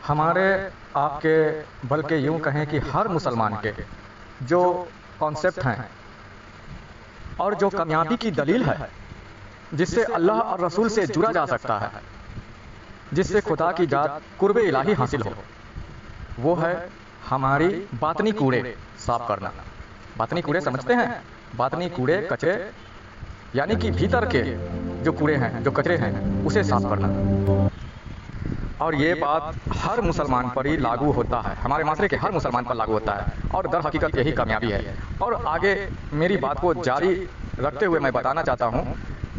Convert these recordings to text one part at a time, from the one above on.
हमारे आपके बल्कि यूँ कहें कि हर मुसलमान के जो कॉन्सेप्ट हैं और जो कामयाबी की दलील है, जिससे अल्लाह और रसूल से जुड़ा जा सकता है, जिससे खुदा की जात कुर्बे इलाही हासिल हो, वो है हमारी बातनी कूड़े साफ करना। बातनी कूड़े समझते हैं? बातनी कूड़े कचरे यानी कि भीतर के जो कूड़े हैं, जो कचरे हैं, उसे साफ करना। और ये बात हर मुसलमान पर ही लागू होता है, हमारे माशरे के हर मुसलमान पर लागू होता है और दर हकीकत यही कामयाबी है। और आगे मेरी बात को जारी रखते हुए मैं बताना चाहता हूँ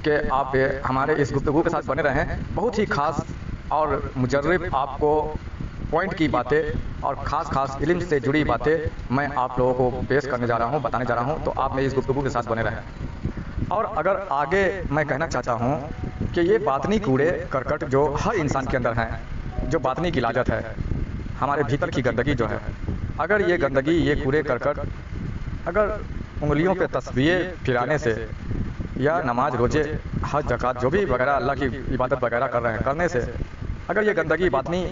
कि आप हमारे इस गुफ्तगू के साथ बने रहें। बहुत ही ख़ास और मुजर्रिब आपको पॉइंट की बातें और ख़ास इल्म से जुड़ी बातें मैं आप लोगों को पेश करने जा रहा हूँ, बताने जा रहा हूँ, तो आप मेरी इस गुफ्तगू के साथ बने रहें। और अगर आगे मैं कहना चाहता हूँ कि ये बातनी कूड़े करकट जो हर इंसान के अंदर हैं, जो बातनी की लाजत है, हमारे भीतर की गंदगी जो है, अगर ये गंदगी, ये कूड़े करकट अगर उंगलियों पे तस्बीहें फिराने से या नमाज रोजे हज ज़कात जो भी वगैरह अल्लाह की इबादत वगैरह कर रहे हैं, करने से अगर ये गंदगी, बातनी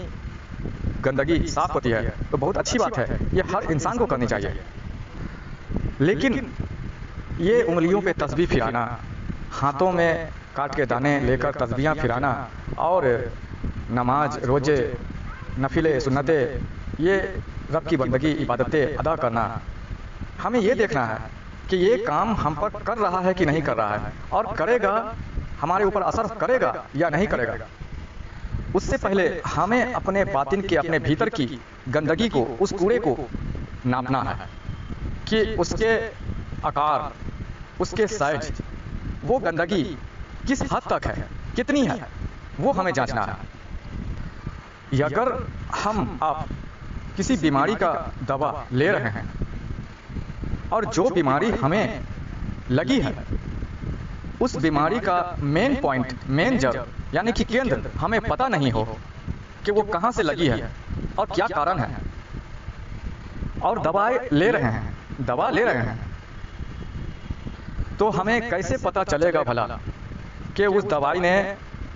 गंदगी साफ़ होती है तो बहुत अच्छी बात है, ये हर इंसान को करनी चाहिए। लेकिन ये उंगलियों पे तस्बीह फिराना, हाथों में काट के दाने लेकर तस्बीहां फिराना और नमाज रोजे नफिले सुन्नतें, ये रब की बंदगी इबादतें अदा करना, हमें ये देखना है कि ये काम हम पर कर रहा है कि नहीं कर रहा है, और करेगा, हमारे ऊपर असर करेगा या नहीं करेगा। उससे पहले हमें अपने बातिन के, अपने भीतर की गंदगी को, उस कूड़े को नापना है कि उसके आकार, उसके साइज, वो गंदगी किस हद तक है, कितनी है, वो हमें जांचना है। अगर हम आप किसी बीमारी का दवा ले रहे हैं और जो बीमारी हमें लगी है, उस बीमारी का मेन पॉइंट, मेन जड़ यानी कि केंद्र हमें पता नहीं हो कि वो कहाँ से लगी है और क्या कारण है, और दवाएं ले रहे हैं, दवा ले रहे हैं, तो हमें कैसे पता चलेगा भला कि उस दवाई ने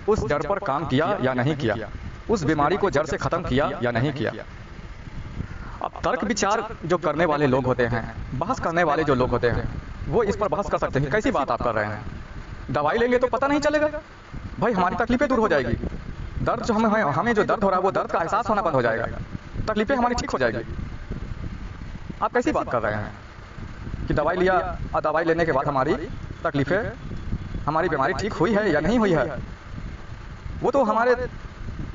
उस जड़ पर काम किया या नहीं किया, उस बीमारी को जड़ से ख़त्म किया या नहीं किया। अब तर्क विचार जो करने वाले लोग होते हैं, बहस करने वाले जो लोग होते हैं, वो इस पर बहस कर सकते हैं, कैसी बात आप कर रहे हैं, दवाई लेंगे तो पता नहीं चलेगा भाई, हमारी तकलीफें दूर हो जाएगी, दर्द जो हमें जो दर्द हो रहा है वो दर्द का एहसास होना बंद हो जाएगा, तकलीफें हमारी ठीक हो जाएगी। आप कैसी बात कर रहे हैं कि दवाई लिया और दवाई लेने के बाद हमारी तकलीफें, हमारी बीमारी ठीक हुई है या नहीं हुई है, वो तो हमारे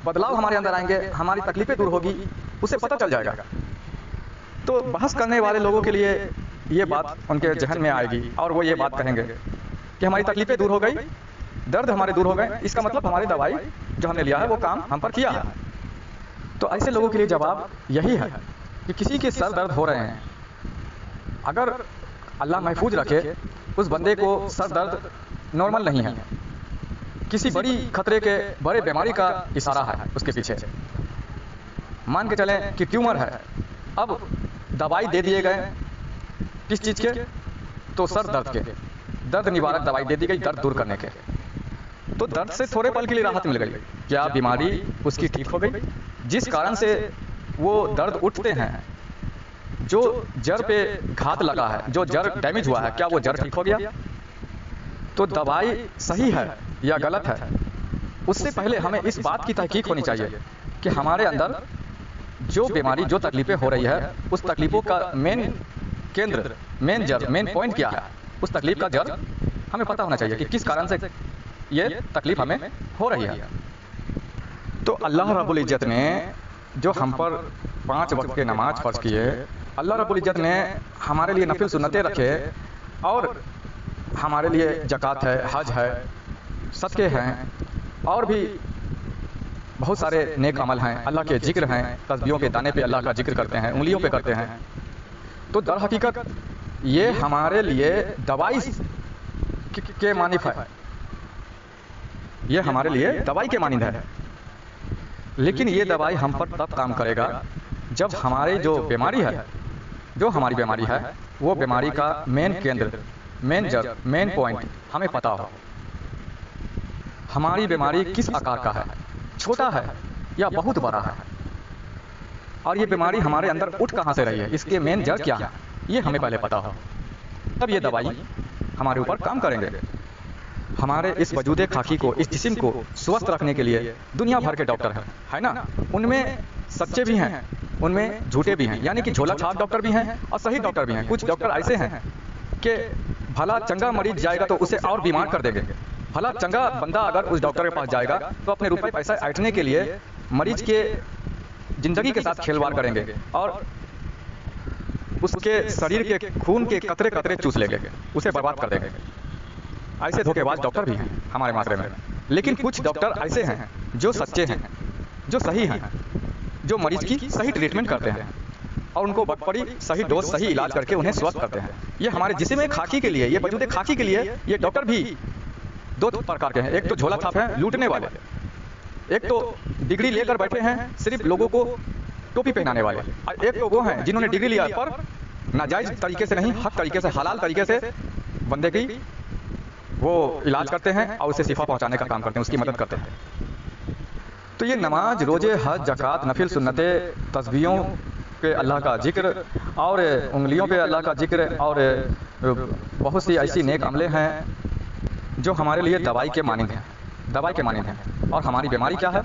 बदलाव हमारे अंदर आएंगे, हमारी तकलीफें दूर होगी, उससे पता चल जाएगा। तो बहस करने वाले लोगों के लिए ये बात उनके जहन में आएगी और वो ये बात कहेंगे कि हमारी तकलीफें दूर हो गई, दर्द हमारे दूर हो गए, इसका मतलब हमारी दवाई जो हमने लिया है वो काम हम पर किया है। तो ऐसे लोगों के लिए जवाब यही है कि किसी के सर दर्द हो रहे हैं, अगर अल्लाह महफूज रखे उस बंदे को सर दर्द नॉर्मल नहीं है, किसी बड़ी खतरे के, बड़े बीमारी का इशारा है उसके पीछे, मान के चलें कि ट्यूमर है, अब दवाई दे दिए गए किस चीज़ के, तो सर दर्द के, दर्द निवारक दवाई दे दी गई दर्द दूर करने के, तो दर्द से थोड़े पल के लिए राहत मिल गई, क्या बीमारी उसकी ठीक हो गई, जिस कारण से वो दर्द उठते हैं, जो जड़ पे घात लगा है, जो जड़ डैमेज हुआ है, क्या वो जड़ ठीक हो गया। तो दवाई सही है या गलत है, उससे पहले हमें इस बात की तहकीक होनी चाहिए कि हमारे अंदर जो बीमारी, जो तकलीफें हो रही है, उस तकलीफ़ों का मेन केंद्र, मेन जड़, मेन पॉइंट क्या है, उस तकलीफ का जड़ हमें पता होना चाहिए कि किस कारण से ये तकलीफ हमें हो रही है। तो अल्लाह रब्बुल इज़्ज़त ने जो हम पर 5 वक्त के नमाज फ़र्ज़ किए, अल्लाह रब्बुल इज़्ज़त ने हमारे लिए नफिल सुन्नतें रखे, और हमारे लिए ज़कात है, हज है, सदक़े हैं, और भी बहुत सारे नेक अमल हैं, अल्लाह के जिक्र हैं, तस्बीहों के दाने पे अल्लाह का जिक्र करते हैं, उंगलियों पे करते हैं। तो दर हकीकत ये हमारे लिए दवाई के मानिफ है, ये हमारे लिए दवाई के मानिंद है। लेकिन ये दवाई हम पर तब काम करेगा जब हमारी जो बीमारी है, जो हमारी बीमारी है, वो बीमारी का मेन केंद्र, मेन जड़, मेन पॉइंट हमें पता हो। हमारी बीमारी किस आकार का है, छोटा है या बहुत बड़ा है, और ये बीमारी हमारे अंदर उठ कहाँ से रही है, इसके मेन जड़ क्या है, ये हमें पहले पता हो, तब ये दवाई हमारे ऊपर काम करेंगे। हमारे इस वजूदे खाकी को, इस जिस्म को स्वस्थ रखने के लिए दुनिया भर के डॉक्टर हैं, है ना। उनमें सच्चे भी हैं, उनमें झूठे भी हैं, यानी कि झोला छाप डॉक्टर भी हैं और सही डॉक्टर भी हैं। कुछ डॉक्टर ऐसे हैं कि भला चंगा मरीज जाएगा तो उसे और बीमार कर देंगे। भला चंगा बंदा अगर उस डॉक्टर के पास जाएगा तो अपने रुपए पैसा ऐंठने के लिए मरीज के जिंदगी के साथ खेलवाड़ करेंगे और उसके शरीर के खून के कतरे कतरे चूस लेंगे, उसे बर्बाद कर देंगे। ऐसे धोखेबाज डॉक्टर भी हैं हमारे माशरे में। लेकिन कुछ डॉक्टर ऐसे हैं जो सच्चे हैं, जो सही हैं, जो मरीज की सही ट्रीटमेंट करते हैं और उनको वक्त पड़ी सही डोज, सही इलाज करके उन्हें स्वस्थ करते हैं। ये हमारे जिस्म खाकी के लिए, ये वजूद खाकी के लिए ये डॉक्टर भी दो प्रकार के हैं। एक तो झोला छाप हैं, लूटने वाले, एक तो डिग्री लेकर बैठे हैं सिर्फ लोगों को टोपी पहनाने वाले, और एक तो वो हैं जिन्होंने डिग्री लिया पर नाजायज तरीके से नहीं, हक तरीके से, हलाल तरीके से बंदे की वो इलाज करते हैं और उसे शिफा पहुंचाने का काम करते हैं, उसकी मदद करते हैं। तो ये नमाज, रोजे, हज, ज़कात, नफिल सुन्नते, तस्बीहों पे अल्लाह का जिक्र और उंगलियों पे अल्लाह का जिक्र और बहुत सी ऐसी नेक अमले हैं जो हमारे लिए दवाई के मानिंद हैं, दवाई के मानिंद हैं। और हमारी बीमारी क्या है,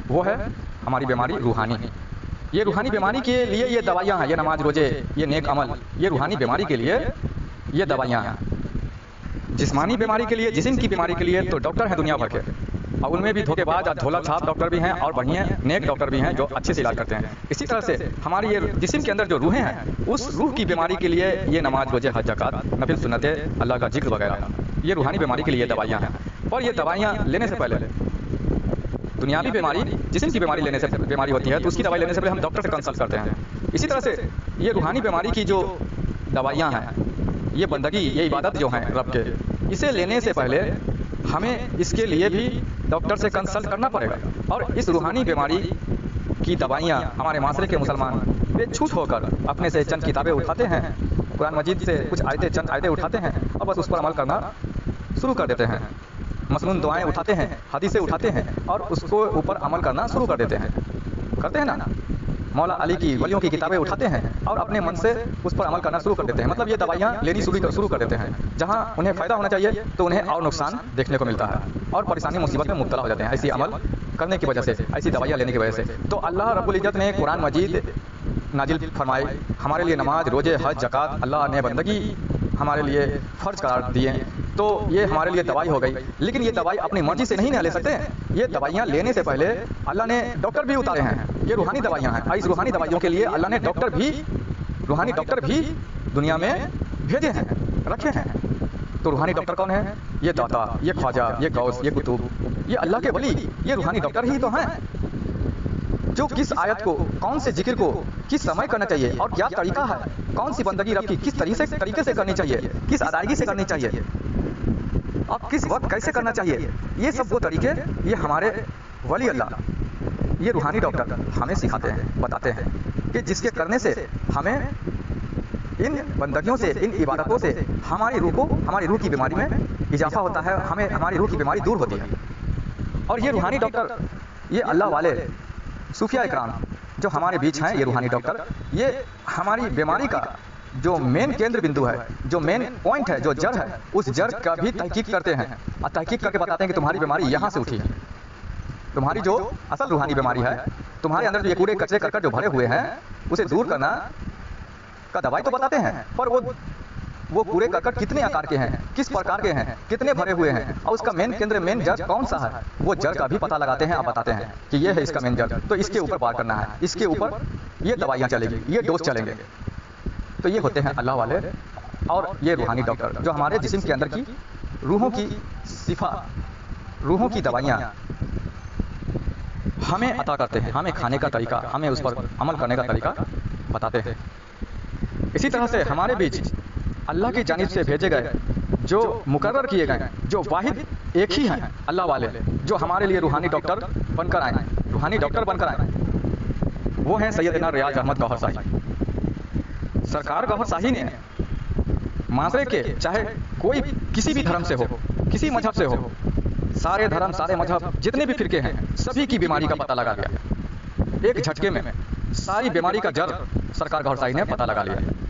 वो है हमारी बीमारी रूहानी। ये रूहानी बीमारी के लिए ये दवाइयाँ हैं, ये नमाज, रोजे, ये नेक अमल, ये रूहानी बीमारी के लिए ये दवाइयाँ हैं। जिस्मानी बीमारी के लिए, जिस्म की बीमारी के लिए तो डॉक्टर हैं दुनिया भर के, और उनमें भी धोखेबाज और झोला छाप डॉक्टर भी हैं और बढ़िया नेक डॉक्टर भी हैं जो अच्छे से इलाज करते हैं। इसी तरह से हमारी ये जिस्म के अंदर जो रूहें हैं, उस रूह की बीमारी के लिए ये नमाज, रोजे, हज, ज़कात, नफिल सुन्नते, अल्लाह का जिक्र वगैरह, ये रूहानी बीमारी के लिए दवाइयाँ हैं। और ये दवाइयाँ लेने से पहले, दुनियावी बीमारी, जिस्म की बीमारी लेने से बीमारी होती है तो उसकी दवाई लेने से पहले हम डॉक्टर से कंसल्ट करते हैं। इसी तरह से ये रूहानी बीमारी की जो दवाइयाँ हैं, ये बंदगी, ये इबादत जो हैं रब के, इसे लेने से पहले हमें इसके लिए भी डॉक्टर से कंसल्ट करना पड़ेगा। और इस रूहानी बीमारी की दवाइयाँ हमारे माशरे के मुसलमान बेछूट होकर अपने से चंद किताबें उठाते हैं, कुरान मजीद से कुछ आयतें, चंद आयतें उठाते हैं और बस उस पर अमल करना शुरू कर देते हैं। मसनून दुआएं उठाते हैं, हदीसें उठाते हैं और उसको ऊपर अमल करना शुरू कर देते हैं, करते हैं ना। मौला अली की, वलियों की किताबें उठाते हैं और अपने मन से उस पर अमल करना शुरू कर देते हैं। मतलब ये दवाइयाँ लेनी शुरू कर देते हैं। जहाँ उन्हें फ़ायदा होना चाहिए तो उन्हें और नुकसान देखने को मिलता है और परेशानी मुसीबत में मुब्तला हो जाते हैं ऐसी अमल करने की वजह से, ऐसी दवाइयाँ लेने की वजह से। तो अल्लाह रब्बुल इज़्ज़त ने कुरान मजीद नाजिल फरमाए, हमारे लिए नमाज, रोजे, हज, ज़कात अल्लाह ने बंदगी हमारे लिए फ़र्ज करार दिए, तो ये हमारे लिए दवाई हो गई। लेकिन ये दवाई अपनी मर्जी से नहीं ले सकते। ये दवाइयाँ लेने से पहले अल्लाह ने डॉक्टर भी उतारे हैं। ये रूहानी दवाइयाँ हैं। इस रूहानी दवाइयों के लिए अल्लाह ने रूहानी डॉक्टर भी दुनिया में भेजे हैं, रखे हैं। तो रूहानी डॉक्टर कौन है? ये दाता, ये ख्वाजा, ये गौस, ये कुतुब, ये अल्लाह के वली, ये रूहानी डॉक्टर ही तो हैं जो किस आयत को, कौन से जिक्र को किस समय करना चाहिए और क्या तरीका है, कौन सी बंदगी रब की किस तरीके से करनी चाहिए, किस अदायगी से करनी चाहिए और किस वक्त कैसे करना चाहिए, ये सब वो तरीके ये हमारे वली अल्लाह, ये रूहानी डॉक्टर हमें सिखाते हैं, बताते हैं कि जिसके करने से हमें इन बंदगियों से, इन इबादतों से हमारी रूह की बीमारी में इजाफा होता है, हमें हमारी रूह की बीमारी दूर होती है। और ये रूहानी डॉक्टर, ये अल्लाह वाले सूफिया इकराम जो हमारे बीच हैं, ये रूहानी डॉक्टर, ये हमारी बीमारी का जो मेन केंद्र बिंदु है, जो मेन पॉइंट है, जो जड़ है, उस जड़ का भी तहकीक करते हैं और तहकीक करके बताते हैं कि तुम्हारी बीमारी यहाँ से उठी है। तुम्हारी जो असल रूहानी बीमारी है, तुम्हारे अंदर जो ये कूड़े कचरे करकट जो भरे हुए हैं, उसे दूर करना का दवाई तो बताते हैं, पर वो कूड़े करकट कितने आकार के हैं, किस प्रकार के हैं, कितने भरे हुए हैं और उसका मेन केंद्र, मेन जड़ कौन सा है, वो जड़ का भी पता लगाते हैं और बताते हैं कि ये है इसका मेन जड़, तो इसके ऊपर पार करना है, इसके ऊपर ये दवाइयाँ चलेगी, ये डोज चलेंगे। तो ये होते हैं अल्लाह वाले और ये रूहानी डॉक्टर जो हमारे जिस्म के अंदर की रूहों की शिफा, रूहों की दवाइयाँ हमें अता करते हैं, हमें खाने का तरीका, हमें उस पर अमल करने का तरीका बताते हैं। इसी तरह से हमारे बीच अल्लाह की जानिब से भेजे गए, जो मुकर्रर किए गए, जो वाहिद एक ही हैं अल्लाह वाले, जो हमारे लिए रूहानी डॉक्टर बनकर आए, रूहानी डॉक्टर बनकर आए, वो हैं सैयदना रियाज अहमद गौहर साहिब। सरकार गौहर शाही ने माशरे के, चाहे कोई किसी भी धर्म से हो, किसी मजहब से हो, सारे धर्म, सारे मजहब, जितने भी फिरके हैं, सभी की बीमारी का पता लगा दिया एक झटके में। सारी बीमारी का जड़ सरकार गौरसाई ने पता लगा लिया है।